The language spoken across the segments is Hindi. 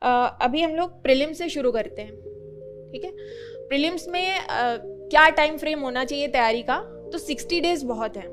अभी हम लोग प्रीलिम्स से शुरू करते हैं, ठीक है। प्रीलिम्स में क्या टाइम फ्रेम होना चाहिए तैयारी का, तो 60 डेज बहुत है।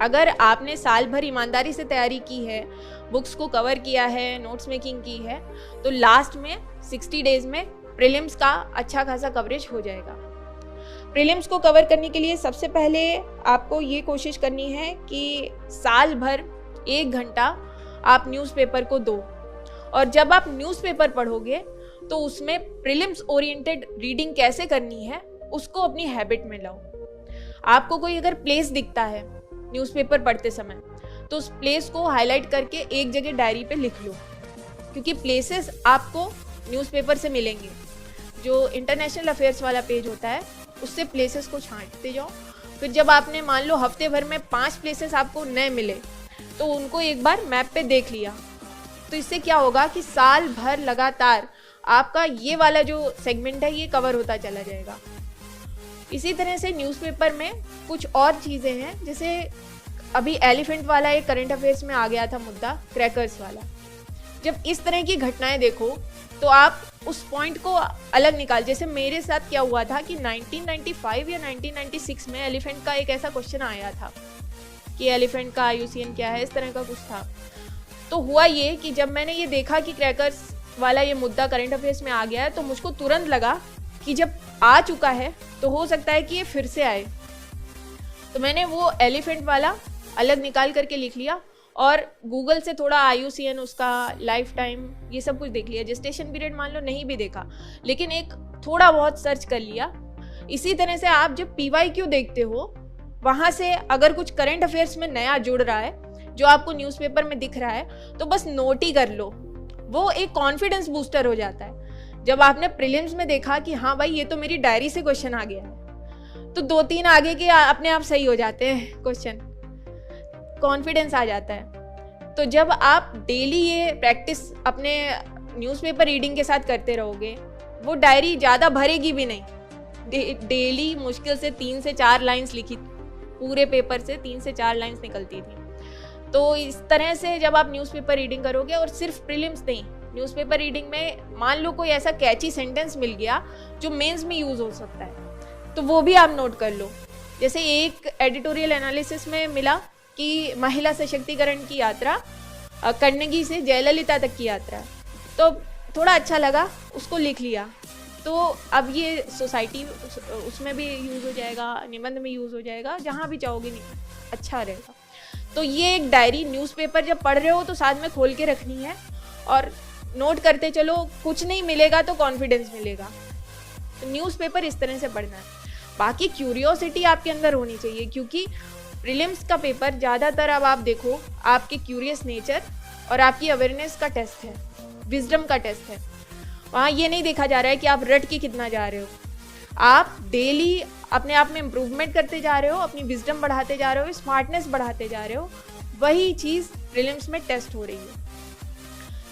अगर आपने साल भर ईमानदारी से तैयारी की है, बुक्स को कवर किया है, नोट्स मेकिंग की है, तो लास्ट में 60 डेज में प्रीलिम्स का अच्छा खासा कवरेज हो जाएगा। प्रीलिम्स को कवर करने के लिए सबसे पहले आपको ये कोशिश करनी है कि साल भर 1 घंटा आप न्यूज़पेपर को दो, और जब आप न्यूज़पेपर पढ़ोगे तो उसमें प्रीलिम्स ओरिएंटेड रीडिंग कैसे करनी है उसको अपनी हैबिट में लाओ। आपको कोई अगर प्लेस दिखता है न्यूज़पेपर पढ़ते समय, तो उस प्लेस को हाईलाइट करके एक जगह डायरी पे लिख लो, क्योंकि प्लेसेस आपको न्यूज़पेपर से मिलेंगे। जो इंटरनेशनल अफेयर्स वाला पेज होता है उससे प्लेसेस को छांटते जाओ। फिर जब आपने मान लो हफ्ते भर में 5 प्लेसेस आपको नए मिले, तो उनको एक बार मैप पे देख लिया, तो इससे क्या होगा कि साल भर लगातार आपका ये वाला जो सेगमेंट है ये कवर होता चला जाएगा। इसी तरह से न्यूज़पेपर में कुछ और चीज़ें हैं, जैसे अभी एलिफेंट वाला एक करंट अफेयर्स में आ गया था मुद्दा, क्रैकर्स वाला। जब इस तरह की घटनाएं देखो तो आप उस पॉइंट को अलग निकाल। जैसे मेरे साथ क्या हुआ था कि 1995 या 1996 में एलिफेंट का एक ऐसा क्वेश्चन आया था कि एलिफेंट का IUCN क्या है, इस तरह का कुछ था। तो हुआ ये कि जब मैंने ये देखा कि क्रैकर्स वाला ये मुद्दा करंट अफेयर्स में आ गया है, तो मुझको तुरंत लगा कि जब आ चुका है तो हो सकता है कि ये फिर से आए। तो मैंने वो एलिफेंट वाला अलग निकाल करके लिख लिया, और गूगल से थोड़ा IUCN उसका लाइफ टाइम ये सब कुछ देख लिया। जेस्टेशन पीरियड मान लो नहीं भी देखा, लेकिन एक थोड़ा बहुत सर्च कर लिया। इसी तरह से आप जब PYQ देखते हो, वहाँ से अगर कुछ करंट अफेयर्स में नया जुड़ रहा है जो आपको न्यूज़पेपर में दिख रहा है, तो बस नोट ही कर लो। वो एक कॉन्फिडेंस बूस्टर हो जाता है। जब आपने प्रीलिम्स में देखा कि हाँ भाई ये तो मेरी डायरी से क्वेश्चन आ गया है, तो 2-3 आगे के अपने आप सही हो जाते हैं क्वेश्चन, कॉन्फिडेंस आ जाता है। तो जब आप डेली ये प्रैक्टिस अपने न्यूज़पेपर रीडिंग के साथ करते रहोगे, वो डायरी ज़्यादा भरेगी भी नहीं। डेली मुश्किल से 3 से 4 लाइन्स लिखी, पूरे पेपर से 3 से 4 लाइन्स निकलती थी। तो इस तरह से जब आप न्यूज़पेपर रीडिंग करोगे, और सिर्फ प्रीलिम्स नहीं, न्यूज़पेपर रीडिंग में मान लो कोई ऐसा कैची सेंटेंस मिल गया जो मेंस में यूज़ हो सकता है, तो वो भी आप नोट कर लो। जैसे एक एडिटोरियल एनालिसिस में मिला कि महिला सशक्तिकरण की यात्रा, कन्नगी से जयललिता तक की यात्रा, तो थोड़ा अच्छा लगा, उसको लिख लिया। तो अब ये सोसाइटी उसमें भी यूज़ हो जाएगा, निबंध में यूज़ हो जाएगा, जहाँ भी चाहोगे अच्छा रहेगा। तो ये एक डायरी न्यूज़पेपर जब पढ़ रहे हो तो साथ में खोल के रखनी है, और नोट करते चलो। कुछ नहीं मिलेगा तो कॉन्फिडेंस मिलेगा। तो न्यूज़पेपर इस तरह से पढ़ना है। बाकी क्यूरियोसिटी आपके अंदर होनी चाहिए, क्योंकि प्रीलिम्स का पेपर ज़्यादातर अब आप देखो आपके क्यूरियस नेचर और आपकी अवेयरनेस का टेस्ट है, विजडम का टेस्ट है। वहाँ ये नहीं देखा जा रहा है कि आप रट के कितना जा रहे हो। आप डेली अपने आप में इम्प्रूवमेंट करते जा रहे हो, अपनी विजडम बढ़ाते जा रहे हो, स्मार्टनेस बढ़ाते जा रहे हो। वही चीज़ प्रीलिम्स में टेस्ट हो रही है।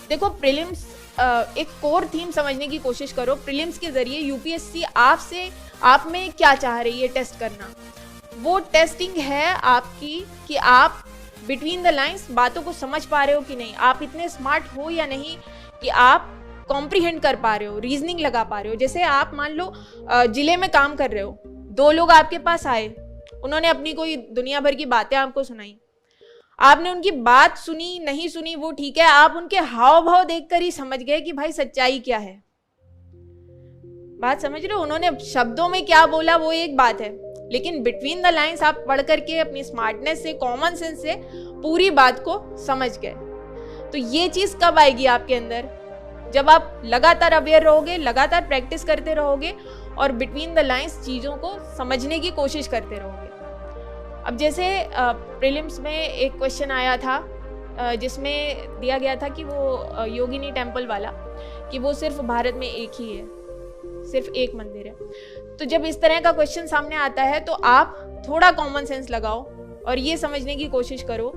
देखो, प्रीलिम्स एक कोर थीम समझने की कोशिश करो। प्रीलिम्स के जरिए UPSC आपसे, आप में क्या चाह रही है टेस्ट करना, वो टेस्टिंग है आपकी कि आप बिटवीन द लाइंस बातों को समझ पा रहे हो कि नहीं, आप इतने स्मार्ट हो या नहीं कि आप कॉम्प्रीहेंड कर पा रहे हो, रीजनिंग लगा पा रहे हो। जैसे आप मान लो जिले में काम कर रहे हो, 2 लोग आपके पास आए, उन्होंने अपनी कोई दुनिया भर की बातें आपको सुनाई, आपने उनकी बात सुनी नहीं सुनी वो ठीक है, आप उनके हाव भाव देखकर ही समझ गए कि भाई सच्चाई क्या है। बात समझ रहे हो? उन्होंने शब्दों में क्या बोला वो एक बात है, लेकिन बिटवीन द लाइंस आप पढ़ करके अपनी स्मार्टनेस से, कॉमन सेंस से पूरी बात को समझ गए। तो ये चीज कब आएगी आपके अंदर? जब आप लगातार अवेयर रहोगे, लगातार प्रैक्टिस करते रहोगे, और बिटवीन द लाइंस चीज़ों को समझने की कोशिश करते रहोगे। अब जैसे प्रीलिम्स में एक क्वेश्चन आया था जिसमें दिया गया था कि वो योगिनी टेम्पल वाला, कि वो सिर्फ भारत में एक ही है, सिर्फ एक मंदिर है। तो जब इस तरह का क्वेश्चन सामने आता है तो आप थोड़ा कॉमन सेंस लगाओ और ये समझने की कोशिश करो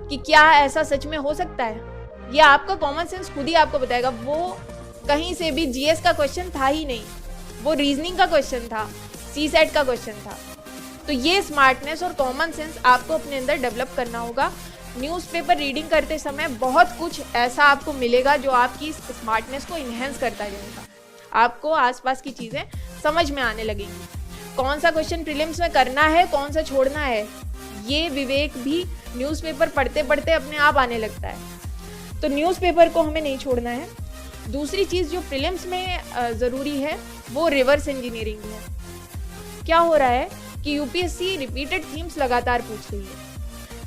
कि क्या ऐसा सच में हो सकता है। ये आपका कॉमन सेंस खुद ही आपको बताएगा। वो कहीं से भी GS का क्वेश्चन था ही नहीं, वो रीजनिंग का क्वेश्चन था, CSET का क्वेश्चन था। तो ये स्मार्टनेस और कॉमन सेंस आपको अपने अंदर डेवलप करना होगा। न्यूज़पेपर रीडिंग करते समय बहुत कुछ ऐसा आपको मिलेगा जो आपकी स्मार्टनेस को इन्हेंस करता जाएगा। आपको आसपास की चीज़ें समझ में आने लगेंगी। कौन सा क्वेश्चन प्रीलिम्स में करना है, कौन सा छोड़ना है, ये विवेक भी न्यूज़पेपर पढ़ते पढ़ते अपने आप आने लगता है। तो न्यूज़पेपर को हमें नहीं छोड़ना है। दूसरी चीज़ जो प्रीलिम्स में ज़रूरी है वो रिवर्स इंजीनियरिंग है। क्या हो रहा है कि यूपीएससी रिपीटेड थीम्स लगातार पूछ रही है।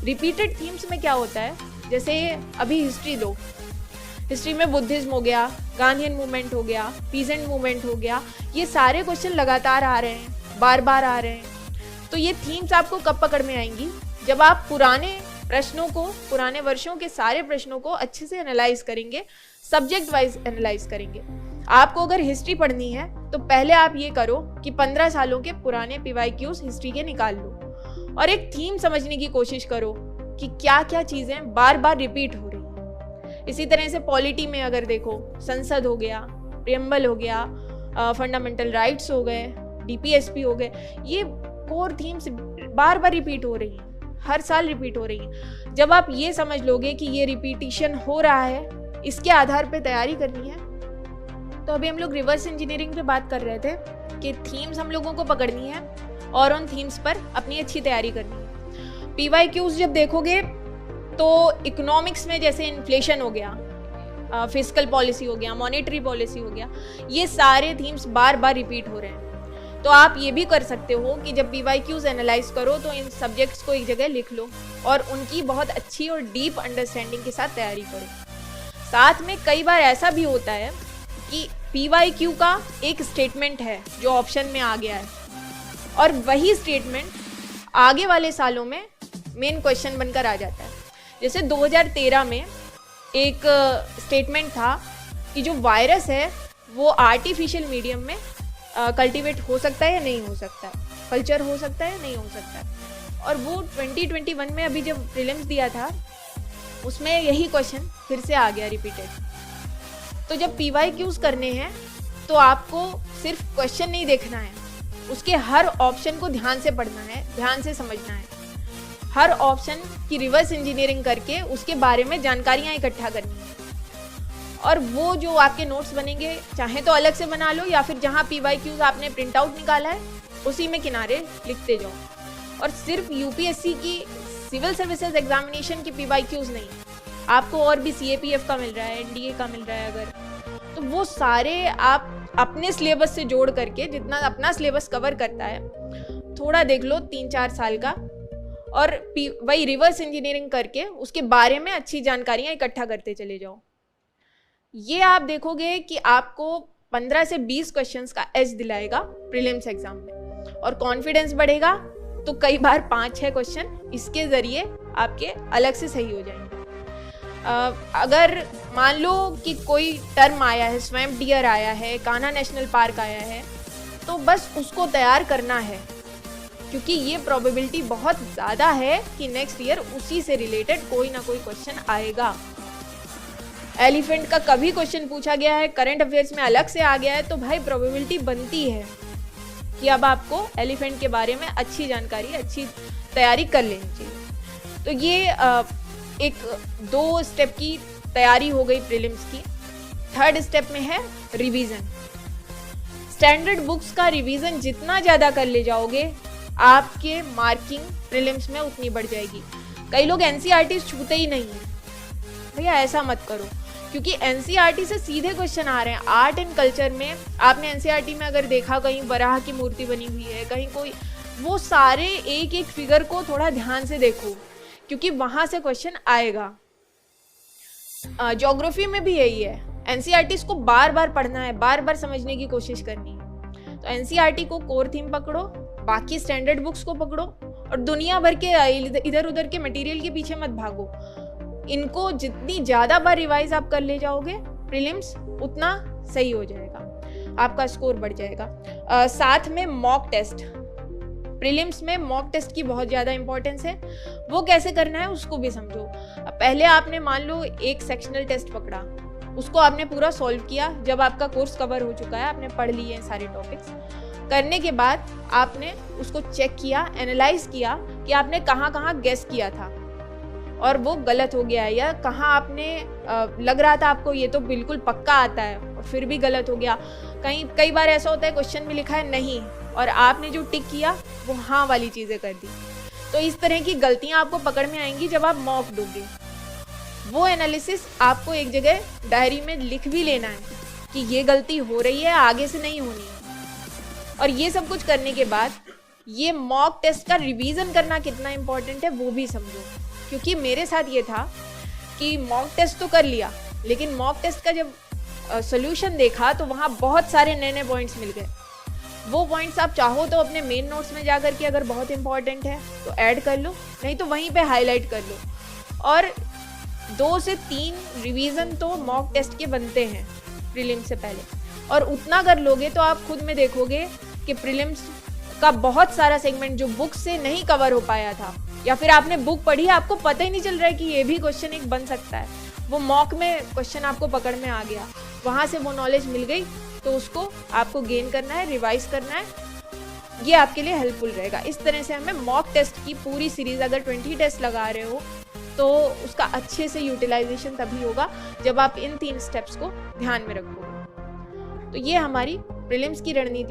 रिपीटेड थीम्स में क्या होता है, जैसे अभी हिस्ट्री लो, हिस्ट्री में बुद्धिज्म हो गया, गांधीयन मूवमेंट हो गया, पीजेंट मूवमेंट हो गया, ये सारे क्वेश्चन लगातार आ रहे हैं, बार बार आ रहे हैं। तो ये थीम्स आपको कब पकड़ में आएंगी, जब आप पुराने प्रश्नों को, पुराने वर्षों के सारे प्रश्नों को अच्छे से एनालाइज करेंगे, सब्जेक्ट वाइज एनालाइज करेंगे। आपको अगर हिस्ट्री पढ़नी है तो पहले आप ये करो कि 15 सालों के पुराने PYQs हिस्ट्री के निकाल लो और एक थीम समझने की कोशिश करो कि क्या क्या चीज़ें बार बार रिपीट हो रही हैं। इसी तरह से पॉलिटी में अगर देखो, संसद हो गया, प्रियम्बल हो गया, फंडामेंटल राइट्स हो गए, DPSP हो गए, ये कोर थीम्स बार बार रिपीट हो रही हैं, हर साल रिपीट हो रही हैं। जब आप ये समझ लोगे कि ये रिपीटिशन हो रहा है, इसके आधार पे तैयारी करनी है। तो अभी हम लोग रिवर्स इंजीनियरिंग पे बात कर रहे थे कि थीम्स हम लोगों को पकड़नी है और उन थीम्स पर अपनी अच्छी तैयारी करनी है। PYQs जब देखोगे तो इकोनॉमिक्स में जैसे इन्फ्लेशन हो गया, फिस्कल पॉलिसी हो गया, मॉनेटरी पॉलिसी हो गया, ये सारे थीम्स बार बार रिपीट हो रहे हैं। तो आप ये भी कर सकते हो कि जब PYQs एनालाइज करो तो इन सब्जेक्ट्स को एक जगह लिख लो और उनकी बहुत अच्छी और डीप अंडरस्टैंडिंग के साथ तैयारी करो। साथ में कई बार ऐसा भी होता है कि PYQ का एक स्टेटमेंट है जो ऑप्शन में आ गया है और वही स्टेटमेंट आगे वाले सालों में मेन क्वेश्चन बनकर आ जाता है। जैसे 2013 में एक स्टेटमेंट था कि जो वायरस है वो आर्टिफिशियल मीडियम में कल्टीवेट हो सकता है या नहीं हो सकता है, कल्चर हो सकता है या नहीं हो सकता है। और वो 2021 में अभी जब प्रीलिम्स दिया था उसमें यही क्वेश्चन फिर से आ गया रिपीटेड। तो जब PYQs करने हैं तो आपको सिर्फ क्वेश्चन नहीं देखना है, उसके हर ऑप्शन को ध्यान से पढ़ना है, ध्यान से समझना है, हर ऑप्शन की रिवर्स इंजीनियरिंग करके उसके बारे में जानकारियाँ इकट्ठा करनी है। और वो जो आपके नोट्स बनेंगे, चाहे तो अलग से बना लो या फिर जहाँ PYQs आपने प्रिंट आउट निकाला है उसी में किनारे लिखते जाओ। और सिर्फ UPSC की सिविल सर्विसेज एग्जामिनेशन की PYQs नहीं, आपको और भी CAPF का मिल रहा है, NDA का मिल रहा है अगर, तो वो सारे आप अपने सिलेबस से जोड़ करके, जितना अपना सिलेबस कवर करता है, थोड़ा देख लो 3-4 साल का, और वही रिवर्स इंजीनियरिंग करके उसके बारे में अच्छी जानकारियाँ इकट्ठा करते चले जाओ। ये आप देखोगे कि आपको 15 से 20 क्वेश्चंस का एज दिलाएगा प्रीलिम्स एग्जाम में, और कॉन्फिडेंस बढ़ेगा तो कई बार 5-6 क्वेश्चन इसके ज़रिए आपके अलग से सही हो जाएंगे। अगर मान लो कि कोई टर्म आया है, स्वैम्प डियर आया है, कान्हा नेशनल पार्क आया है, तो बस उसको तैयार करना है, क्योंकि ये प्रोबेबिलिटी बहुत ज़्यादा है कि नेक्स्ट ईयर उसी से रिलेटेड कोई ना कोई क्वेश्चन आएगा। एलिफेंट का कभी क्वेश्चन पूछा गया है, करंट अफेयर्स में अलग से आ गया है, तो भाई प्रोबेबिलिटी बनती है कि अब आपको एलिफेंट के बारे में अच्छी जानकारी, अच्छी तैयारी कर लेनी चाहिए। तो ये एक 2 स्टेप की तैयारी हो गई प्रीलिम्स की। थर्ड स्टेप में है रिवीजन। स्टैंडर्ड बुक्स का रिवीजन जितना ज़्यादा कर ले जाओगे, आपके मार्किंग प्रीलिम्स में उतनी बढ़ जाएगी। कई लोग NCERT छूते ही नहीं है, भैया ऐसा मत करो, क्योंकि NCERT से सीधे क्वेश्चन आ रहे हैं। आर्ट एंड कल्चर में आपने NCERT में अगर देखा, कहीं वराह की मूर्ति बनी हुई है, कहीं कोई, वो सारे एक एक फिगर को थोड़ा ध्यान से देखो, क्योंकि वहां से क्वेश्चन आएगा। ज्योग्राफी में भी यही है, NCERT को बार बार पढ़ना है, बार बार समझने की कोशिश करनी है। तो NCERT को कोर थीम पकड़ो, बाकी स्टैंडर्ड बुक्स को पकड़ो, और दुनिया भर के इधर उधर के मटेरियल के पीछे मत भागो। इनको जितनी ज़्यादा बार रिवाइज आप कर ले जाओगे प्रीलिम्स, उतना सही हो जाएगा, आपका स्कोर बढ़ जाएगा। साथ में मॉक टेस्ट, प्रीलिम्स में मॉक टेस्ट की बहुत ज़्यादा इंपॉर्टेंस है। वो कैसे करना है उसको भी समझो। पहले आपने मान लो एक सेक्शनल टेस्ट पकड़ा, उसको आपने पूरा सॉल्व किया, जब आपका कोर्स कवर हो चुका है, आपने पढ़ लिए हैं सारे टॉपिक्स, करने के बाद आपने उसको चेक किया, एनालाइज किया कि आपने कहाँ कहाँ गेस किया था, और वो गलत हो गया है, या कहाँ आपने लग रहा था आपको ये तो बिल्कुल पक्का आता है और फिर भी गलत हो गया। कई बार ऐसा होता है क्वेश्चन में लिखा है नहीं और आपने जो टिक किया वो हाँ वाली चीज़ें कर दी। तो इस तरह की गलतियाँ आपको पकड़ में आएंगी जब आप मॉक दोगे। वो एनालिसिस आपको एक जगह डायरी में लिख भी लेना है कि ये गलती हो रही है, आगे से नहीं होनी है। और ये सब कुछ करने के बाद ये मॉक टेस्ट का रिवीजन करना कितना इम्पोर्टेंट है वो भी समझो। क्योंकि मेरे साथ ये था कि मॉक टेस्ट तो कर लिया, लेकिन मॉक टेस्ट का जब सोल्यूशन देखा तो वहाँ बहुत सारे नए नए पॉइंट्स मिल गए। वो पॉइंट्स आप चाहो तो अपने मेन नोट्स में जा कर के अगर बहुत इंपॉर्टेंट है तो ऐड कर लो, नहीं तो वहीं पे हाईलाइट कर लो। और 2 से 3 रिवीजन तो मॉक टेस्ट के बनते हैं प्रीलिम्स से पहले, और उतना कर लोगे तो आप खुद में देखोगे कि प्रीलिम्स का बहुत सारा सेगमेंट जो बुक से नहीं कवर हो पाया था, या फिर आपने बुक पढ़ी आपको पता ही नहीं चल रहा है कि ये भी क्वेश्चन एक बन सकता है, वो मॉक में क्वेश्चन आपको पकड़ में आ गया, वहाँ से वो नॉलेज मिल गई, तो उसको आपको गेन करना है, रिवाइज करना है, ये आपके लिए हेल्पफुल रहेगा। इस तरह से हमें मॉक टेस्ट की पूरी सीरीज, अगर 20 टेस्ट लगा रहे हो तो उसका अच्छे से यूटिलाइजेशन तभी होगा जब आप इन 3 स्टेप्स को ध्यान में रखोगे। तो ये हमारी प्रीलिम्स की रणनीति